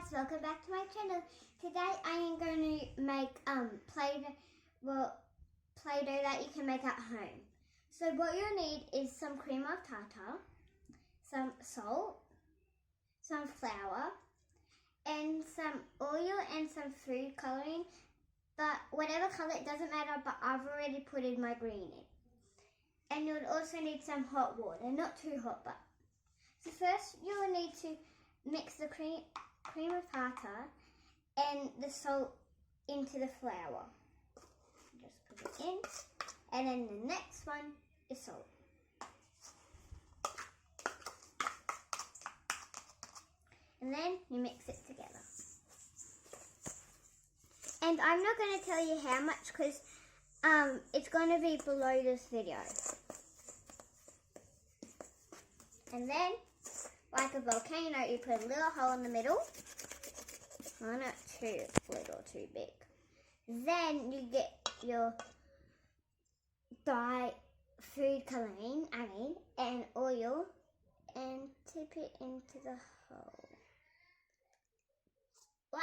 guys, welcome back to my channel. Today I am going to make Play-Doh that you can make at home. So what you'll need is some cream of tartar, some salt, some flour, and some oil and some food colouring. But whatever colour, it doesn't matter, but I've already put in my green in. And you'll also need some hot water, not too hot, but. So first you'll need to mix the cream of tartar and the salt into the flour. Just put it in. And then the next one is salt. And then you mix it together. And I'm not going to tell you how much because it's going to be below this video. And then, like a volcano, you put a little hole in the middle. Oh, not too little, too big. Then you get your dye food colouring, and oil, and tip it into the hole. Wow!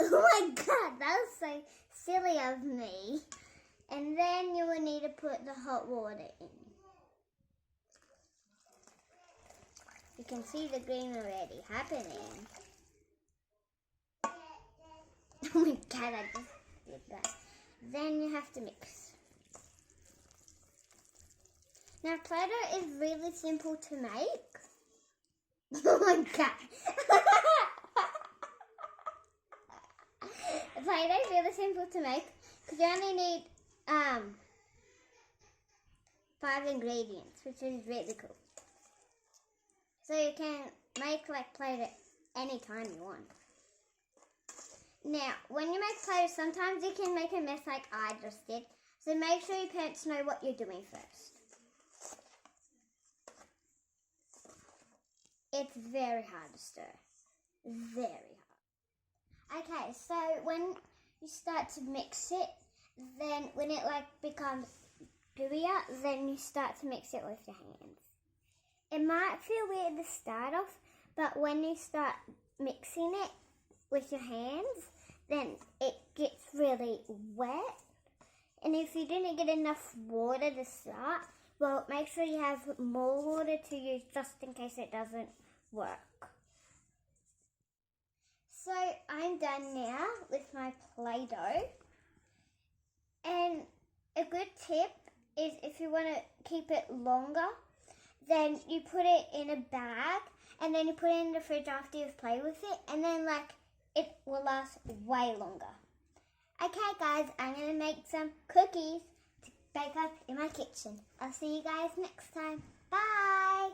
Oh my god, that was so silly of me. And then you will need to put the hot water in. You can see the green already happening. Oh my god, I just did that. Then you have to mix. Now, Play-Doh is really simple to make. Oh my god. Play-Doh is really simple to make because you only need 5 ingredients, which is really cool. So you can make like Play-Doh anytime you want. Now, when you make Play-Doh, sometimes you can make a mess like I just did. So make sure your parents know what you're doing first. It's very hard to stir. Very hard. Okay, so when you start to mix it, then when it like becomes gooier, then you start to mix it with your hands. It might feel weird to start off, but when you start mixing it with your hands, then it gets really wet. And if you didn't get enough water to start, well, make sure you have more water to use just in case it doesn't work. So I'm done now with my Play-Doh. And a good tip is if you want to keep it longer, then you put it in a bag and then you put it in the fridge after you've played with it, and then like it will last way longer. Okay guys, I'm going to make some cookies to bake up in my kitchen. I'll see you guys next time. Bye!